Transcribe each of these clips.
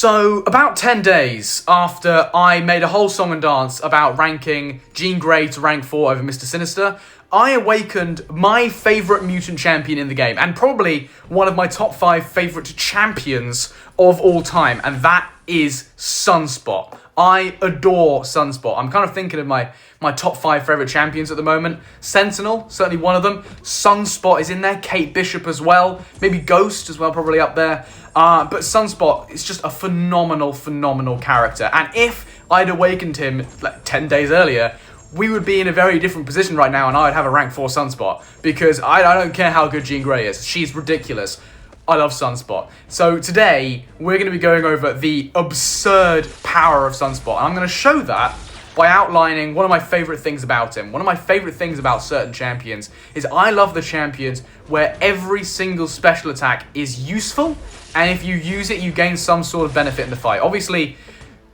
So, about 10 days after I made a whole song and dance about ranking Jean Grey to rank 4 over Mr. Sinister, I awakened my favourite mutant champion in the game, and probably one of my top 5 favourite champions of all time, and that is Sunspot. I adore Sunspot. I'm kind of thinking of my top 5 favourite champions at the moment. Sentinel, certainly one of them. Sunspot is in there. Kate Bishop as well. Maybe Ghost as well, probably up there. But Sunspot is just a phenomenal character. And if I'd awakened him like 10 days earlier, we would be in a very different position right now, and I would have a rank 4 Sunspot. Because I don't care how good Jean Grey is. She's ridiculous. I love Sunspot. So today, we're going to be going over the absurd power of Sunspot. And I'm going to show that by outlining one of my favourite things about him. One of my favourite things about certain champions is I love the champions where every single special attack is useful, and if you use it, you gain some sort of benefit in the fight. Obviously,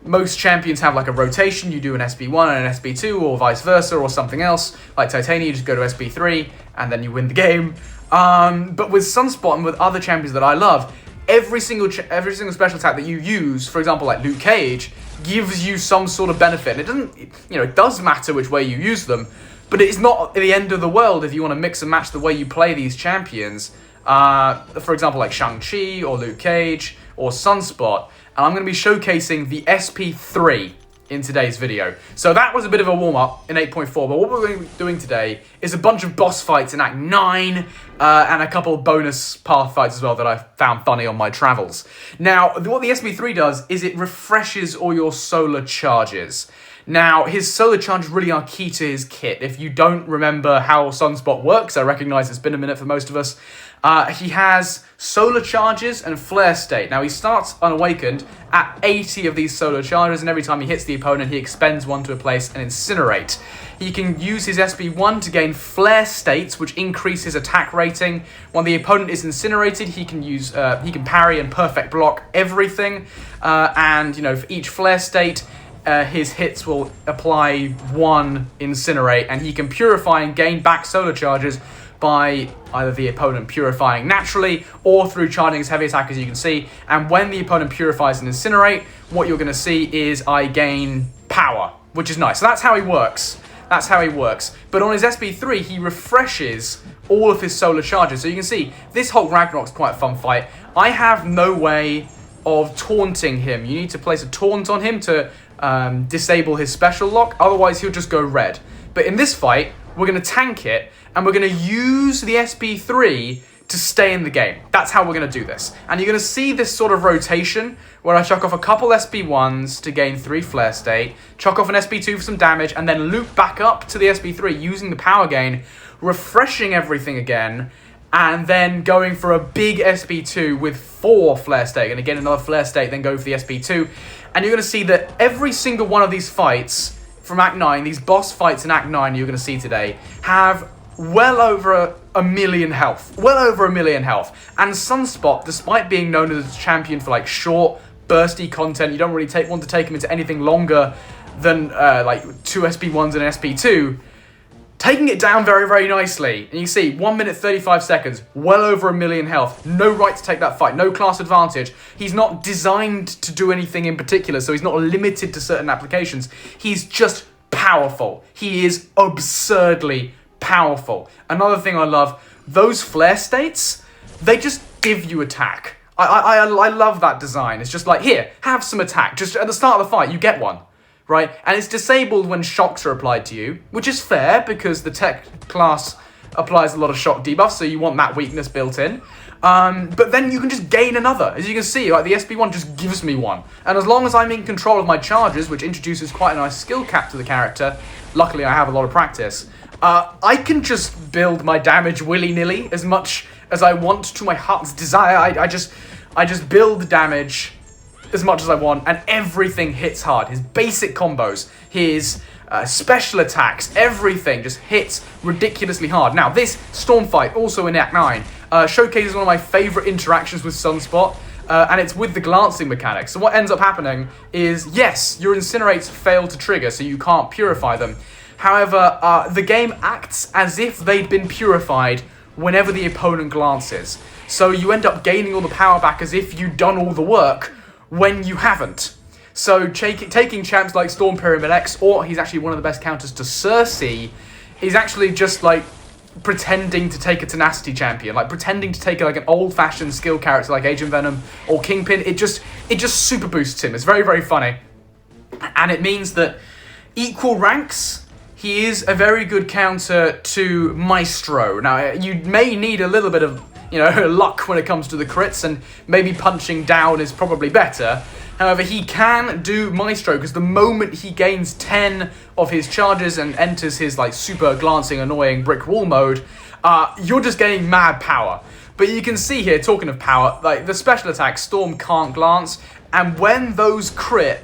most champions have like a rotation. You do an SB1 and an SB2, or vice versa, or something else. Like Titania, you just go to SB3, and then you win the game. But with Sunspot and with other champions that I love, every single special attack that you use, for example, like Luke Cage, gives you some sort of benefit. And it doesn't, it does matter which way you use them, but it's not the end of the world if you want to mix and match the way you play these champions. For example, like Shang-Chi or Luke Cage or Sunspot. And I'm going to be showcasing the SP3 in today's video. So that was a bit of a warm-up in 8.4, but what we're going to be doing today is a bunch of boss fights in Act 9, and a couple of bonus path fights as well that I found funny on my travels. Now, what the SP3 does is it refreshes all your solar charges. Now, his solar charges really are key to his kit. If you don't remember how Sunspot works, I recognise it's been a minute for most of us, he has solar charges and flare state. Now, he starts unawakened at 80 of these solar charges, and every time he hits the opponent, he expends one to a place and incinerate. He can use his SB1 to gain flare states, which increase his attack rating. When the opponent is incinerated, he can parry and perfect block everything. And for each flare state, his hits will apply 1 incinerate, and he can purify and gain back solar charges by either the opponent purifying naturally or through charging his heavy attack, as you can see. And when the opponent purifies and incinerate, what you're going to see is I gain power, which is nice. So that's how he works. That's how he works. But on his SB3, he refreshes all of his solar charges. So you can see, this whole Ragnarok's quite a fun fight. I have no way of taunting him. You need to place a taunt on him to disable his special lock, otherwise he'll just go red. But in this fight, we're going to tank it, and we're going to use the SB3 to stay in the game. That's how we're going to do this. And you're going to see this sort of rotation, where I chuck off a couple SB1s to gain 3 flare state, chuck off an SB2 for some damage, and then loop back up to the SB3 using the power gain, refreshing everything again, and then going for a big SB2 with 4 flare state, and again another flare state, then go for the SB2. And you're going to see that every single one of these fights from Act 9, these boss fights in Act 9 you're going to see today, have well over a million health. Well over a million health. And Sunspot, despite being known as a champion for like short, bursty content, you don't really want to take him into anything longer than like 2 SB1s and an SB2, taking it down very, very nicely. And you can see, 1 minute 35 seconds, well over a million health. No right to take that fight, no class advantage. He's not designed to do anything in particular, so he's not limited to certain applications. He's just powerful. He is absurdly powerful. Another thing I love, those flare states, they just give you attack. I love that design. It's just like, here, have some attack. Just at the start of the fight, you get one. Right? And it's disabled when shocks are applied to you, which is fair because the tech class applies a lot of shock debuffs, so you want that weakness built in. But then you can just gain another. As you can see, like the SB1 just gives me one. And as long as I'm in control of my charges, which introduces quite a nice skill cap to the character, luckily I have a lot of practice, I can just build my damage willy-nilly as much as I want to my heart's desire. I just build damage as much as I want, and everything hits hard. His basic combos, his special attacks, everything just hits ridiculously hard. Now, this storm fight, also in Act 9, showcases one of my favourite interactions with Sunspot, and it's with the glancing mechanic. So what ends up happening is, yes, your incinerates fail to trigger, so you can't purify them. However, the game acts as if they'd been purified whenever the opponent glances. So you end up gaining all the power back as if you'd done all the work, when you haven't. So taking champs like Storm Pyramid X, or he's actually one of the best counters to Cersei, is actually just like pretending to take a tenacity champion, like pretending to take like an old-fashioned skill character like Agent Venom or Kingpin. It just super boosts him. It's very, very funny. And it means that equal ranks, he is a very good counter to Maestro. Now, you may need a little bit of, luck when it comes to the crits, and maybe punching down is probably better. However, he can do Maestro, because the moment he gains 10 of his charges and enters his like super glancing, annoying brick wall mode, you're just getting mad power. But you can see here, talking of power, like the special attack, Storm can't glance, and when those crit,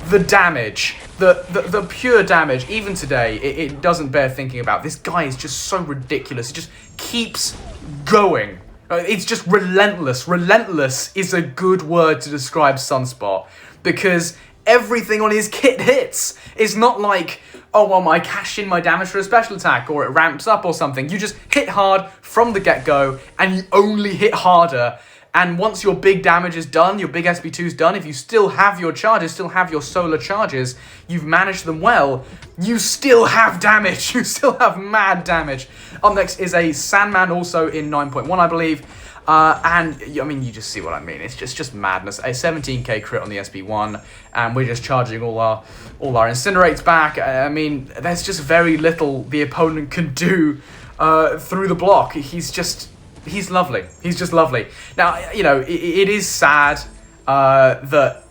the damage, the pure damage, even today, it doesn't bear thinking about. This guy is just so ridiculous. He just keeps going. It's just relentless. Relentless is a good word to describe Sunspot, because everything on his kit hits. It's not like, oh, well, I cash in my damage for a special attack, or it ramps up or something. You just hit hard from the get-go, and you only hit harder. And once your big damage is done, your big SB2 is done, if you still have your charges, still have your solar charges, you've managed them well, you still have damage. You still have mad damage. Up next is a Sandman, also in 9.1, I believe. And, I mean, you just see what I mean. It's just madness. A 17k crit on the SB1, and we're just charging all our incinerates back. I mean, there's just very little the opponent can do through the block. He's lovely. He's just lovely. Now, it is sad that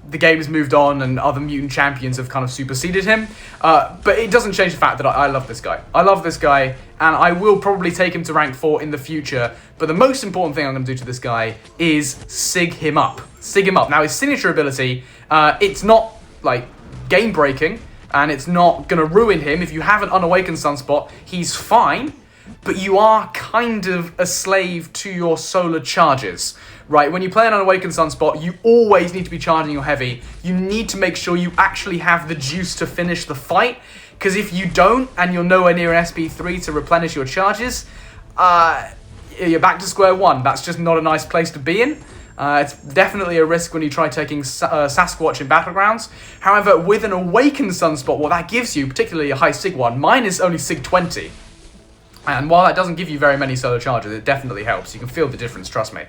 the game has moved on and other mutant champions have kind of superseded him. But it doesn't change the fact that I love this guy. I love this guy, and I will probably take him to rank 4 in the future. But the most important thing I'm going to do to this guy is sig him up. Sig him up. Now, his signature ability, it's not, like, game-breaking, and it's not going to ruin him. If you have an unawakened Sunspot, he's fine. But you are kind of a slave to your solar charges, right? When you play an unawakened Sunspot, you always need to be charging your heavy. You need to make sure you actually have the juice to finish the fight, because if you don't, and you're nowhere near an SB3 to replenish your charges, you're back to square one. That's just not a nice place to be in. It's definitely a risk when you try taking Sasquatch in Battlegrounds. However, with an awakened Sunspot, what that gives you, particularly a high Sig one, mine is only Sig 20. And while that doesn't give you very many solar charges, it definitely helps. You can feel the difference, trust me.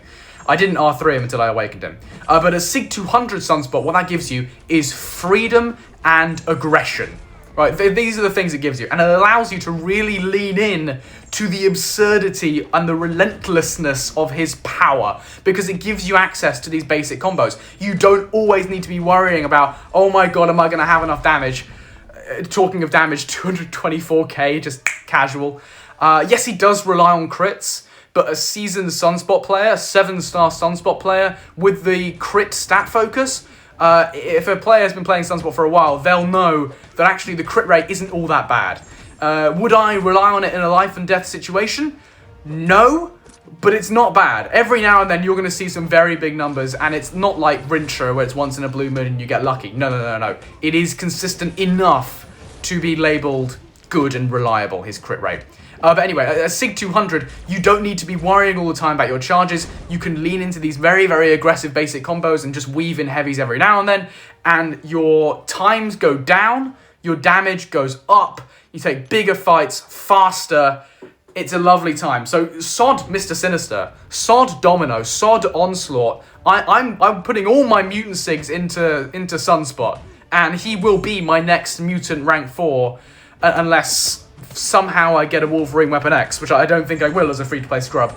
I didn't R3 him until I awakened him. But a Sig 200 Sunspot, what that gives you is freedom and aggression. Right, these are the things it gives you. And it allows you to really lean in to the absurdity and the relentlessness of his power, because it gives you access to these basic combos. You don't always need to be worrying about, oh my god, am I going to have enough damage? Talking of damage, 224k, just casual. Yes, he does rely on crits, but a seasoned Sunspot player, 7-star Sunspot player, with the crit stat focus, if a player has been playing Sunspot for a while, they'll know that actually the crit rate isn't all that bad. Would I rely on it in a life and death situation? No, but it's not bad. Every now and then you're going to see some very big numbers, and it's not like Rincher where it's once in a blue moon and you get lucky. No. It is consistent enough to be labelled good and reliable, his crit rate. But anyway, a Sig 200, you don't need to be worrying all the time about your charges. You can lean into these very, very aggressive basic combos and just weave in heavies every now and then. And your times go down, your damage goes up, you take bigger fights faster. It's a lovely time. So sod Mr. Sinister, sod Domino, sod Onslaught. I'm putting all my mutant Sigs into Sunspot. And he will be my next mutant rank 4, unless somehow I get a Wolverine Weapon X, which I don't think I will as a free-to-play scrub.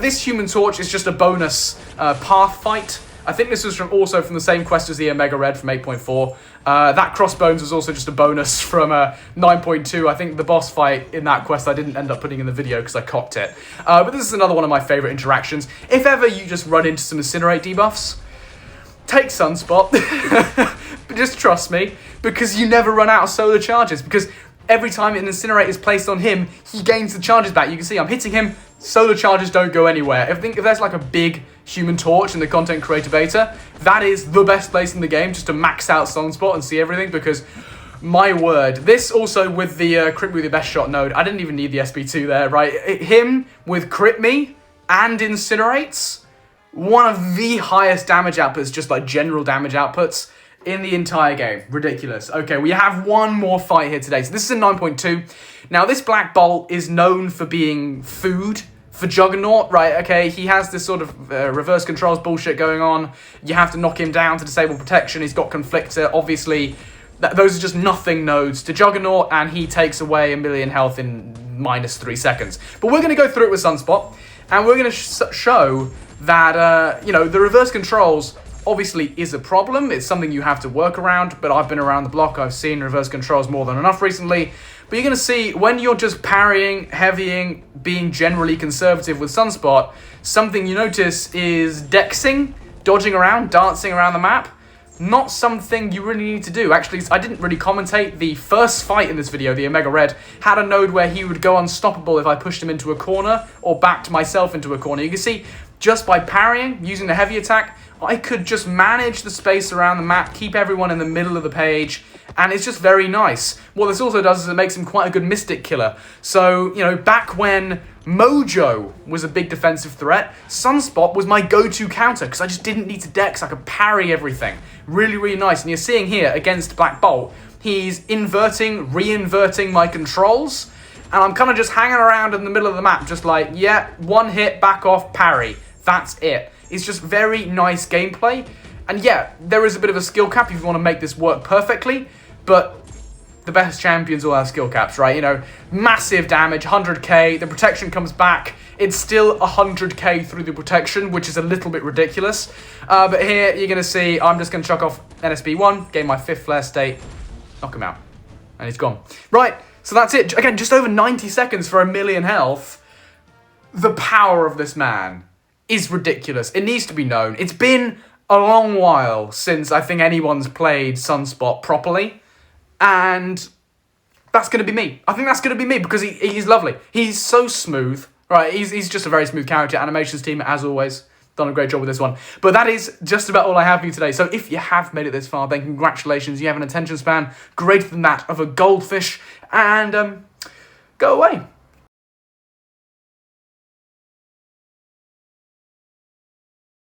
This Human Torch is just a bonus path fight. I think this was also from the same quest as the Omega Red from 8.4. That Crossbones was also just a bonus from 9.2. I think the boss fight in that quest I didn't end up putting in the video because I cocked it. But this is another one of my favourite interactions. If ever you just run into some Incinerate debuffs, take Sunspot. But just trust me, because you never run out of solar charges, because every time an Incinerate is placed on him, he gains the charges back. You can see I'm hitting him, solar charges don't go anywhere. If there's like a big Human Torch in the Content Creator Beta, that is the best place in the game just to max out Sunspot and see everything, because my word, this also with the Crit Me with the Best Shot node, I didn't even need the SB2 there, right? Him with Crit Me and Incinerates, one of the highest damage outputs, just like general damage outputs, in the entire game. Ridiculous. Okay, we have one more fight here today. So this is a 9.2. Now, this Black Bolt is known for being food for Juggernaut, right? Okay, he has this sort of reverse controls bullshit going on. You have to knock him down to disable protection. He's got Conflictor. Obviously, those are just nothing nodes to Juggernaut, and he takes away 1 million health in -3 seconds. But we're going to go through it with Sunspot, and we're going to show that, you know, the reverse controls obviously is a problem. It's something you have to work around, but I've been around the block. I've seen reverse controls more than enough recently. But you're going to see when you're just parrying, heavying, being generally conservative with Sunspot, something you notice is dexing, dodging around, dancing around the map. Not something you really need to do. Actually, I didn't really commentate. The first fight in this video, the Omega Red, had a node where he would go unstoppable if I pushed him into a corner or backed myself into a corner. You can see, just by parrying, using the heavy attack, I could just manage the space around the map, keep everyone in the middle of the page, and it's just very nice. What this also does is it makes him quite a good Mystic killer. So, you know, back when Mojo was a big defensive threat, Sunspot was my go-to counter, because I just didn't need to dex, I could parry everything. Really, really nice. And you're seeing here, against Black Bolt, he's inverting, re-inverting my controls, and I'm kind of just hanging around in the middle of the map, just like, yeah, one hit, back off, parry. That's it. It's just very nice gameplay. And yeah, there is a bit of a skill cap if you want to make this work perfectly, but the best champions all have skill caps, right? You know, massive damage, 100k, the protection comes back. It's still 100k through the protection, which is a little bit ridiculous. But here, you're going to see, I'm just going to chuck off NSB1, gain my 5th flare state, knock him out, and he's gone. Right, so that's it. Again, just over 90 seconds for 1 million health. The power of this man is ridiculous. It needs to be known. It's been a long while since I think anyone's played Sunspot properly, and that's going to be me. I think that's going to be me because he's lovely. He's so smooth, right? He's just a very smooth character. Animations team, as always, done a great job with this one. But that is just about all I have for you today. So if you have made it this far, then congratulations. You have an attention span greater than that of a goldfish, and go away.